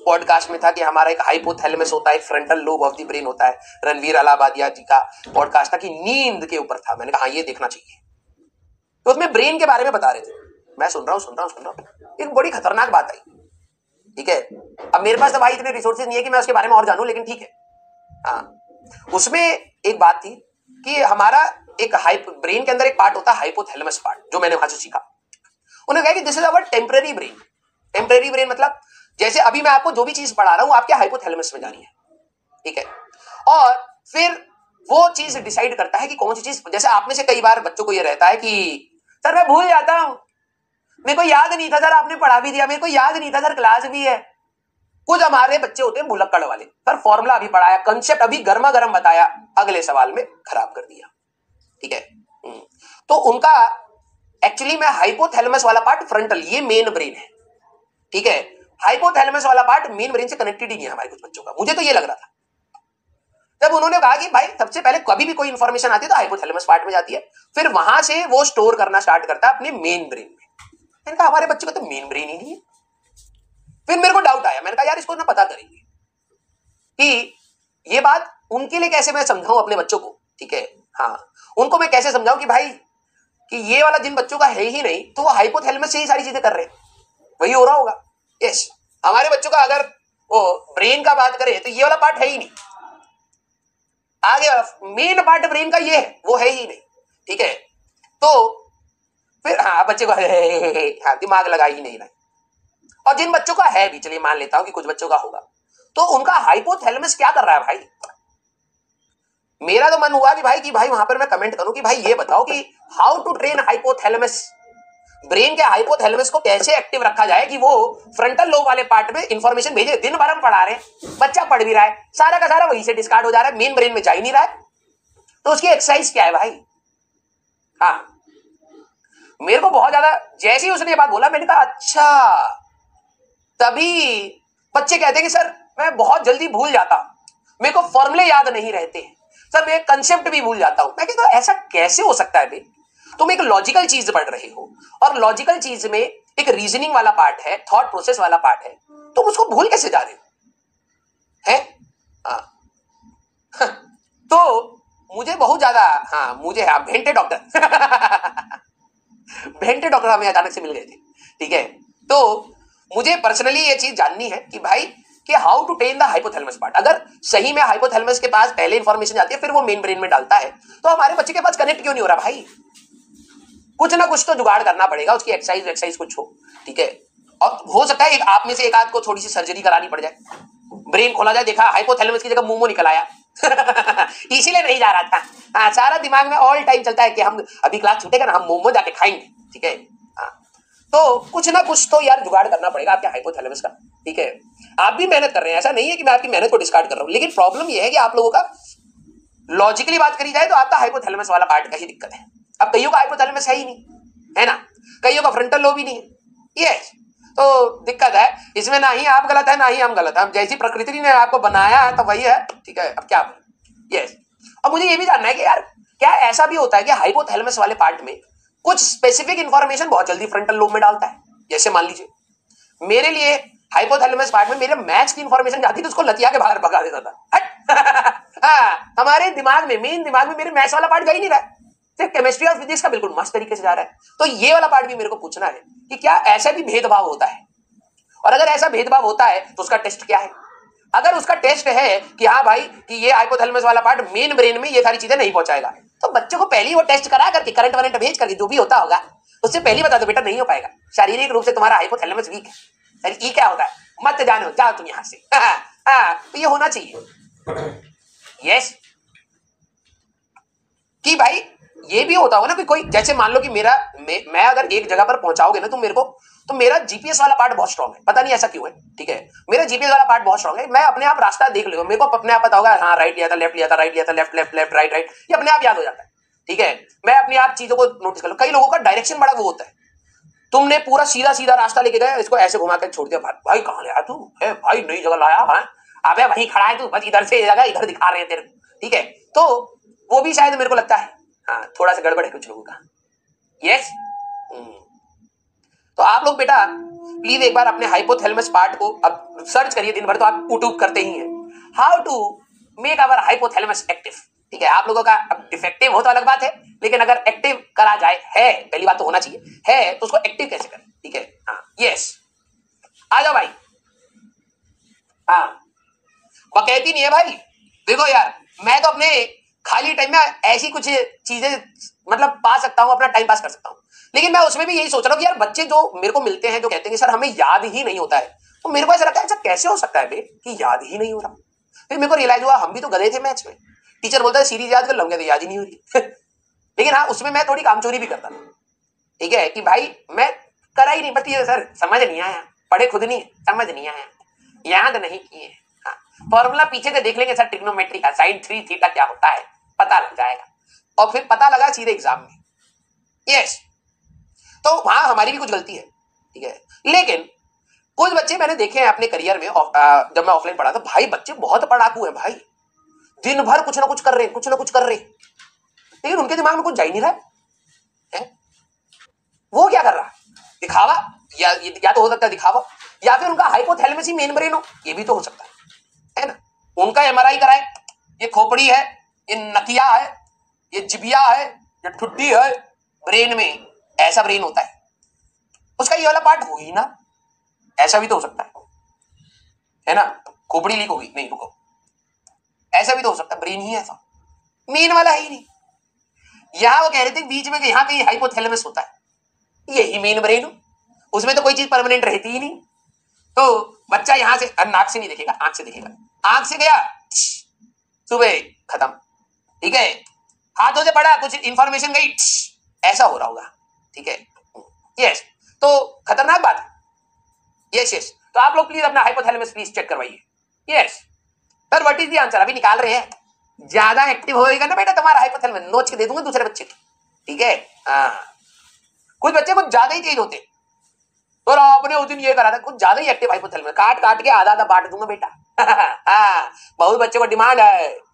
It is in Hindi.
पॉडकास्ट में था कि हमारा एक हाइपोथैलेमस होता है, एक frontal lobe of the brain होता है। रणवीर अलाहाबादिया जी का पॉडकास्ट था कि नींद के ऊपर था। मैंने कहा हाँ ये देखना चाहिए। तो उसमें ब्रेन के बारे में बता रहे थे। मैं सुन रहा हूँ। एक बड़ी खतरनाक बात आई। ठीक है, अब मेरे पास तो भाई इतने रिसोर्सेज नहीं है कि मैं उसके बारे में और जानूं, लेकिन ठीक है। हाँ, उसमें एक बात थी कि हमारा एक ब्रेन के अंदर एक पार्ट होता है हाइपोथैलेमस पार्ट, जो मैंने वहां से सीखा। उन्होंने कहा कि this is our temporary brain. Temporary brain मतलब जैसे अभी मैं आपको जो भी चीज पढ़ा रहा हूं आपके हाइपोथैलेमस में जानी है। ठीक है, और फिर वो चीज डिसाइड करता है कि कौन सी चीज, जैसे आप में से कई बार बच्चों को ये रहता है कि सर मैं भूल जाता हूं, मेरे को याद नहीं था सर, आपने पढ़ा भी दिया, मेरे को याद नहीं था सर, क्लास भी है। कुछ हमारे बच्चे होते हैं भुलक्कड़ वाले, सर फॉर्मूला अभी पढ़ाया, कंसेप्ट अभी गर्मा गर्म बताया, अगले सवाल में खराब कर दिया। ठीक है, तो उनका एक्चुअली में हाइपोथैलेमस वाला पार्ट फ्रंटल, ये मेन ब्रेन है। ठीक है, हाइपोथैलेमस वाला पार्ट मेन ब्रेन से कनेक्टेड ही नहीं है हमारे कुछ बच्चों का, मुझे तो ये लग रहा था। तब उन्होंने कहा कि भाई सबसे पहले कभी भी कोई इंफॉर्मेशन आती है तो हाइपोथैलेमस पार्ट में जाती है, फिर वहां से वो स्टोर करना स्टार्ट करता है अपने मेन ब्रेन में। मैंने कहा हमारे बच्चे को तो मेन ब्रेन ही नहीं है। फिर मेरे को डाउट आया, मैंने कहा यार इसको ना पता करेंगे कि ये बात उनके लिए कैसे मैं समझाऊं अपने बच्चों को। ठीक है, हाँ, उनको मैं कैसे समझाऊं कि भाई कि ये वाला जिन बच्चों का है ही नहीं, तो वो हाइपोथैलेमस से ही सारी चीजें कर रहे हैं, वही हो रहा होगा। यस, हमारे बच्चों का अगर वो ब्रेन का बात करें तो ये वाला पार्ट है ही नहीं, आगे मेन पार्ट ब्रेन का ये है, वो है ही नहीं। ठीक है, तो फिर हाँ बच्चे को हाँ दिमाग लगा ही नहीं रहा। और जिन बच्चों का है भी, चलिए मान लेता हूं कि कुछ बच्चों का होगा, तो उनका हाइपोथैलेमस क्या कर रहा है भाई। मेरा तो मन हुआ कि भाई वहां पर मैं कमेंट करूं कि भाई ये बताओ कि how to train hypothalamus, brain के हाइपोथैलेमस को कैसे एक्टिव रखा जाए कि वो फ्रंटल लोब वाले पार्ट में इंफॉर्मेशन भेजे। दिन भर हम पढ़ा रहे हैं, बच्चा पढ़ भी रहा है, सारा का सारा वहीं से डिस्कार्ड हो जा रहा है, मेन ब्रेन में जा ही नहीं रहा है। तो उसकी एक्सरसाइज क्या है भाई। हाँ, मेरे को बहुत ज्यादा, जैसे ही उसने ये बात बोला मैंने कहा अच्छा, तभी बच्चे कहते हैं कि सर मैं बहुत जल्दी भूल जाता हूं, मेरे को फॉर्मूले याद नहीं रहते हैं सर, मैं कंसेप्ट भी भूल जाता हूं। मैं कहता हूं ऐसा कैसे हो सकता है भाई, तुम एक लॉजिकल चीज पढ़ रहे हो और लॉजिकल चीज में एक रीजनिंग वाला पार्ट है, थॉट प्रोसेस वाला पार्ट है, तुम उसको भूल कैसे जा रहे हो है? तो मुझे बहुत ज्यादा, हाँ मुझे, हाँ भेंटे डॉक्टर भेंटे डॉक्टर हमें अचानक से मिल गए थे। ठीक है, तो मुझे पर्सनली ये चीज जाननी है कि भाई कि how to train the hypothalamus part. अगर सही में हाइपोथैलेमस के पास पहले इंफॉर्मेशन जाती है फिर वो मेन ब्रेन में डालता है, तो हमारे बच्चे के पास कनेक्ट क्यों नहीं हो रहा भाई। कुछ ना कुछ तो जुगाड़ करना पड़ेगा, उसकी एक्सरसाइज कुछ हो। ठीक है, और हो सकता है एक आप में से एक आध को थोड़ी सी सर्जरी करानी पड़ जाए, ब्रेन खोला जाए, देखा हाइपोथैलेमस की जगह मोमो निकल आया इसीलिए नहीं जा रहा था। हाँ, सारा दिमाग में ऑल टाइम चलता है कि हम अभी क्लास छूटेगा ना, हम मोमो जाके खाएंगे। ठीक है, हाँ, तो कुछ ना कुछ तो यार जुगाड़ करना पड़ेगा आपके हाइपोथैलेमस का। ठीक है, आप भी मेहनत कर रहे हैं, ऐसा नहीं है कि मैं आपकी मेहनत को डिस्कार्ड कर रहा हूं, लेकिन प्रॉब्लम यह है कि आप लोगों का लॉजिकली बात करी जाए तो आपका हाइपोथैलेमस वाला पार्ट का ही दिक्कत है। अब कईयों का हाइपोथैलेमस है ही नहीं, है ना, कईयों का फ्रंटल लोब भी नहीं है। यस, तो दिक्कत है इसमें, ना ही आप गलत है ना ही हम गलत है, हम जैसी प्रकृति ने आपको बनाया है तो वही है। ठीक है, अब क्या यस, अब मुझे ये भी जानना है कि यार क्या ऐसा भी होता है कि हाइपोथैलेमस वाले पार्ट में कुछ स्पेसिफिक इंफॉर्मेशन बहुत जल्दी फ्रंटल लोब में डालता है। जैसे मान लीजिए मेरे लिए हाइपोथैलेमस पार्ट में मेरे मैथ्स की इंफॉर्मेशन जाती तो उसको लतिया के बाहर भगा देता था हाँ, हमारे दिमाग में, मेन दिमाग में मेरे मैथ्स वाला पार्ट जा ही नहीं रहा है, सिर्फ केमिस्ट्री और फिजिक्स का बिल्कुल मस्त तरीके से जा रहा है। तो ये वाला पार्ट भी मेरे को पूछना है कि क्या ऐसा भी भेदभाव होता है, और अगर ऐसा भेदभाव होता है तो उसका टेस्ट क्या है। अगर उसका टेस्ट है कि हाँ भाई कि ये हाइपोथैलेमस वाला पार्ट मेन ब्रेन में ये सारी चीजें नहीं पहुंचाएगा, तो बच्चों को पहले ही वो टेस्ट करा करके करंट वरेंट भेज करके जो भी होता होगा उससे पहले बता दो बेटा नहीं हो पाएगा, शारीरिक रूप से तुम्हारा हाइपोथैलेमस वीक है। ये क्या होता है मत जानो, जाओ तुम यहां से। तो ये होना चाहिए। यस, कि भाई ये भी होता होगा ना कि कोई, जैसे मान लो कि मैं अगर एक जगह पर पहुंचाओगे ना तुम मेरे को, तो मेरा जीपीएस वाला पार्ट बहुत स्ट्रांग है, पता नहीं ऐसा क्यों है। ठीक है, मेरा जीपीएस वाला पार्ट बहुत स्ट्रांग है, मैं अपने आप रास्ता देख लूंगा, मेरे को अपने आप पता होगा हाँ राइट लिया था, लेफ्ट लिया था, राइट लिया था, left left left right right, ये अपने आप याद हो जाता है। ठीक है, मैं अपने आप चीजों को नोटिस कर लूं। कई लोगों का डायरेक्शन बड़ा वो होता है, तुमने पूरा सीधा सीधा रास्ता लेके गए, इसको ऐसे घुमा कर छोड़ दिया, भाई कहाँ ले आया तू, भाई नई जगह लाया है, अबे वहीं खड़ा है तू, बस इधर से जगह इधर दिखा रहे हैं तेरे को। ठीक है, तो वो भी शायद मेरे को लगता है हाँ थोड़ा सा गड़बड़ है कुछ लोगों का। यस, तो आप लोग बेटा प्लीज एक बार अपने हाइपोथैलेमस पार्ट को अब सर्च करिए, दिन भर तो आप यूट्यूब करते ही हैं, how to make our hypothalamus active. ठीक है, आप लोगों का अब डिफेक्टिव हो तो अलग बात है, लेकिन अगर एक्टिव करा जाए, है पहली बात तो होना चाहिए, है तो उसको एक्टिव कैसे करें। ठीक है, हाँ यस, आ जाओ भाई। हाँ बकैती नहीं है भाई, देखो यार मैं तो अपने खाली टाइम में ऐसी कुछ चीजें मतलब पा सकता हूं, अपना टाइम पास कर सकता हूं, लेकिन मैं उसमें भी यही सोच रहा हूं कि यार बच्चे जो मेरे को मिलते हैं जो कहते हैं कि सर हमें याद ही नहीं होता है, तो मेरे को ऐसा लगता है अच्छा कैसे हो सकता है बे कि याद ही नहीं हो रहा। फिर मेरे को रियलाइज हुआ हम भी तो गधे थे मैथ्स में, टीचर बोलता है सीरीज याद कर लूंगा तो याद ही नहीं हो रही लेकिन हाँ उसमें मैं थोड़ी कामचोरी भी करता था। ठीक है कि भाई मैं करा ही नहीं, बट ये सर समझ नहीं आया, पढ़े खुद नहीं, समझ नहीं आया, याद नहीं किए। हाँ फॉर्मूला पीछे से देख लेंगे सर, ट्रिग्नोमेट्री का साइन 3 थीटा क्या होता है पता लग जाएगा, और फिर पता लगा सीधे एग्जाम में। यस, तो वहां हमारी भी कुछ गलती है। ठीक है, लेकिन कुछ बच्चे मैंने देखे हैं अपने करियर में, जब मैं ऑफलाइन पढ़ा था भाई बच्चे बहुत पढ़ाकू है भाई, दिन भर कुछ ना कुछ कर रहे हैं, कुछ ना कुछ कर रहे हैं, लेकिन उनके दिमाग में कुछ जा ही नहीं रहा है। वो क्या कर रहा है, दिखावा, या तो हो सकता है दिखावा, या फिर उनका हाइपोथैलेमस ही मेन ब्रेन हो, ये भी तो हो सकता है ना। उनका एमआरआई कराए, ये खोपड़ी है, ये नकिया है, ये जिबिया है, ये ठुड्डी है, ब्रेन में ऐसा ब्रेन होता है, उसका ये वाला पार्ट हो ही ना, ऐसा भी तो हो सकता है ना। खोपड़ी लीक होगी, नहीं रुको, ऐसा भी तो हो सकता है, ब्रेन ही ऐसा, मेन वाला है ही नहीं। यहां वो कह रहे थे बीच में यहां कहीं हाइपोथैलेमस होता है, यही मेन ब्रेन हो, उसमें तो कोई चीज परमानेंट रहती ही नहीं। तो बच्चा यहां से नाक से नहीं देखेगा, आंख से देखेगा, आंख से गया सुबह खत्म। ठीक है, हाथों से पड़ा कुछ इंफॉर्मेशन गई, ऐसा हो रहा होगा। ठीक है, यस, तो खतरनाक बात है। यस यस, तो आप लोग प्लीज अपना हाइपोथैलेमस प्लीज चेक करवाइए। Yes sir, what is the answer, अभी निकाल रहे हैं। ज्यादा एक्टिव होएगा ना बेटा तुम्हारा हाइपोथैलेमस, नोच के दे दूंगा दूसरे बच्चे को। ठीक है, हाँ कुछ बच्चे कुछ ज्यादा ही तेज होते, तो आपने उस दिन ये करा था, कुछ ज्यादा ही एक्टिव हाइपोथैलेमस, काट काट के आधा आधा बांट दूंगा बेटा हाँ बहुत बच्चे को डिमांड है